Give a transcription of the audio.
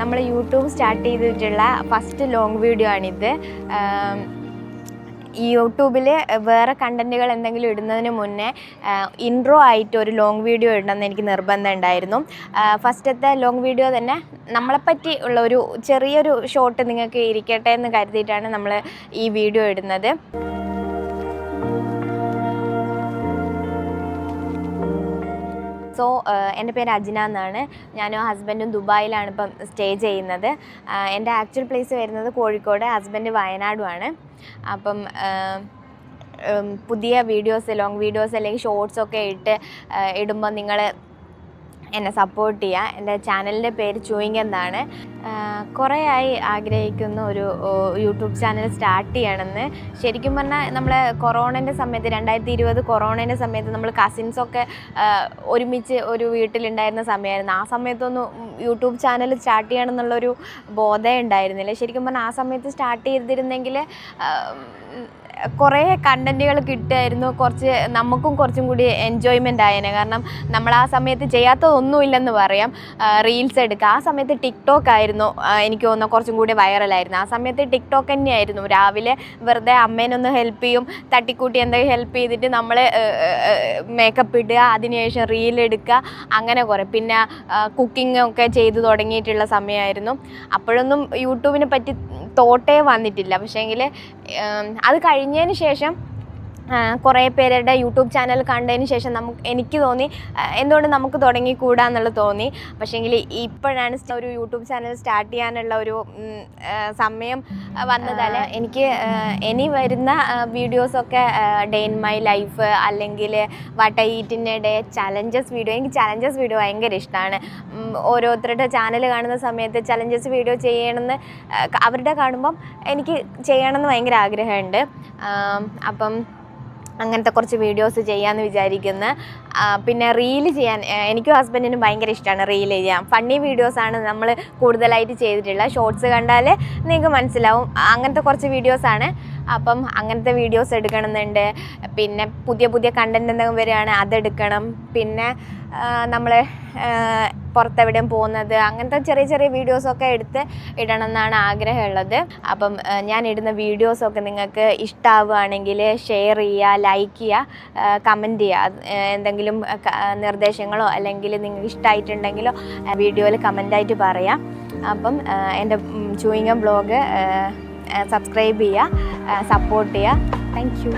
നമ്മൾ YouTube start ചെയ്തിട്ടുള്ള first long video ആണിത്. ഈ യൂട്യൂബിൽ വേറെ കണ്ടൻറ്റുകൾ എന്തെങ്കിലും ഇടുന്നതിന് മുന്നേ ഇൻട്രോ ആയിട്ട് ഒരു ലോങ് വീഡിയോ ഇടണമെന്ന് എനിക്ക് നിർബന്ധം ഉണ്ടായിരുന്നു. ഫസ്റ്റത്തെ ലോങ് വീഡിയോ തന്നെ നമ്മളെപ്പറ്റി ഉള്ള ഒരു ചെറിയൊരു ഷോട്ട് നിങ്ങൾക്ക് ഇരിക്കട്ടെ എന്ന് കരുതിയിട്ടാണ് നമ്മൾ ഈ വീഡിയോ ഇടുന്നത്. എൻ്റെ പേര് അജിന എന്നാണ്. ഞാനും ഹസ്ബൻഡും ദുബായിലാണ് ഇപ്പം സ്റ്റേ ചെയ്യുന്നത്. എൻ്റെ ആക്ച്വൽ പ്ലേസ് വരുന്നത് കോഴിക്കോട്, ഹസ്ബൻഡ് വയനാടുമാണ്. അപ്പം പുതിയ വീഡിയോസ്, ലോങ് വീഡിയോസ് അല്ലെങ്കിൽ ഷോർട്സൊക്കെ ഇടുമ്പോൾ നിങ്ങൾ എന്നെ സപ്പോർട്ട് ചെയ്യുക. എൻ്റെ ചാനലിൻ്റെ പേര് ചൂയിങ് എന്നാണ്. കുറേ ആയി ആഗ്രഹിക്കുന്ന ഒരു യൂട്യൂബ് ചാനൽ സ്റ്റാർട്ട് ചെയ്യണമെന്ന്. ശരിക്കും പറഞ്ഞാൽ നമ്മൾ കൊറോണൻ്റെ സമയത്ത് 2020 കൊറോണൻ്റെ സമയത്ത് നമ്മൾ കസിൻസൊക്കെ ഒരുമിച്ച് ഒരു വീട്ടിലുണ്ടായിരുന്ന സമയമായിരുന്നു. ആ സമയത്തൊന്നും യൂട്യൂബ് ചാനൽ സ്റ്റാർട്ട് ചെയ്യണം എന്നുള്ളൊരു ബോധം ഉണ്ടായിരുന്നില്ല. ശരിക്കും പറഞ്ഞാൽ ആ സമയത്ത് സ്റ്റാർട്ട് ചെയ്തിരുന്നെങ്കിൽ കുറേ കണ്ടൻറ്റുകൾ കിട്ടുമായിരുന്നു. നമുക്കും കുറച്ചും കൂടി എൻജോയ്മെൻ്റ് ആയേനെ. കാരണം നമ്മൾ ആ സമയത്ത് ചെയ്യാത്തതൊന്നുമില്ലെന്ന് പറയാം. റീൽസ് എടുക്കുക. ആ സമയത്ത് ടിക്ടോക്ക് ആയിരുന്നു എനിക്ക് തോന്നുന്നു കുറച്ചും കൂടി വൈറലായിരുന്നു. ആ സമയത്ത് ടിക്ടോക്ക് തന്നെയായിരുന്നു. രാവിലെ വെറുതെ അമ്മേനൊന്ന് ഹെൽപ്പ് ചെയ്യും, തട്ടിക്കൂട്ടി എന്തെങ്കിലും ഹെൽപ്പ് ചെയ്തിട്ട് നമ്മൾ മേക്കപ്പ് ഇടുക, അതിനുശേഷം റീൽ എടുക്കുക, അങ്ങനെ കുറേ. പിന്നെ കുക്കിംഗ് ഒക്കെ ചെയ്ത് തുടങ്ങിയിട്ടുള്ള സമയമായിരുന്നു. അപ്പോഴൊന്നും യൂട്യൂബിനെ പറ്റി തോട്ടേ വന്നിട്ടില്ല. പക്ഷേങ്കിൽ അത് കഴിഞ്ഞതിന് ശേഷം കുറേ പേരുടെ യൂട്യൂബ് ചാനൽ കണ്ടതിന് ശേഷം എനിക്ക് തോന്നി എന്തുകൊണ്ട് നമുക്ക് തുടങ്ങിക്കൂടാന്നുള്ളത് തോന്നി. പക്ഷേങ്കിൽ ഇപ്പോഴാണ് ഒരു യൂട്യൂബ് ചാനൽ സ്റ്റാർട്ട് ചെയ്യാനുള്ള ഒരു സമയം വന്നതാൽ എനിക്ക് ഇനി വരുന്ന വീഡിയോസൊക്കെ ഡേ ഇൻ മൈ ലൈഫ് അല്ലെങ്കിൽ what I eat in A day, challenges video. എനിക്ക് ചലഞ്ചസ് വീഡിയോ ഭയങ്കര ഇഷ്ടമാണ്. ഓരോരുത്തരുടെ ചാനൽ കാണുന്ന സമയത്ത് ചലഞ്ചസ് വീഡിയോ ചെയ്യണമെന്ന് അവരുടെ കാണുമ്പം എനിക്ക് ചെയ്യണമെന്ന് ഭയങ്കര ആഗ്രഹമുണ്ട്. അപ്പം അങ്ങനത്തെ കുറച്ച് വീഡിയോസ് ചെയ്യാമെന്ന് വിചാരിക്കുന്നു. പിന്നെ റീല് ചെയ്യാൻ എനിക്കും ഹസ്ബൻഡിനും ഭയങ്കര ഇഷ്ടമാണ്. റീല് ചെയ്യാൻ ഫണ്ണി വീഡിയോസാണ് നമ്മൾ കൂടുതലായിട്ട് ചെയ്തിട്ടുള്ളത്. ഷോർട്സ് കണ്ടാൽ നിങ്ങൾക്ക് മനസ്സിലാവും. അങ്ങനത്തെ കുറച്ച് വീഡിയോസാണ്. അപ്പം അങ്ങനത്തെ വീഡിയോസ് എടുക്കണമെന്നുണ്ട്. പിന്നെ പുതിയ കണ്ടൻറ്റ് എന്തെങ്കിലും വരികയാണ് അതെടുക്കണം. പിന്നെ നമ്മൾ പുറത്തെവിടെയും പോകുന്നത്, അങ്ങനത്തെ ചെറിയ വീഡിയോസൊക്കെ എടുത്ത് ഇടണം എന്നാണ് ആഗ്രഹമുള്ളത്. അപ്പം ഞാൻ ഇടുന്ന വീഡിയോസൊക്കെ നിങ്ങൾക്ക് ഇഷ്ടമാവുകയാണെങ്കിൽ ഷെയർ ചെയ്യുക, ലൈക്ക് ചെയ്യുക, കമൻറ്റ് ചെയ്യുക. എന്തെങ്കിലും നിർദ്ദേശങ്ങളോ അല്ലെങ്കിൽ നിങ്ങൾക്ക് ഇഷ്ടമായിട്ടുണ്ടെങ്കിലോ വീഡിയോയിൽ കമൻറ്റായിട്ട് പറയാം. അപ്പം എൻ്റെ ചൂയിങ് ബ്ലോഗ് സബ്സ്ക്രൈബ് ചെയ്യുക, സപ്പോർട്ട് ചെയ്യുക. Thank you.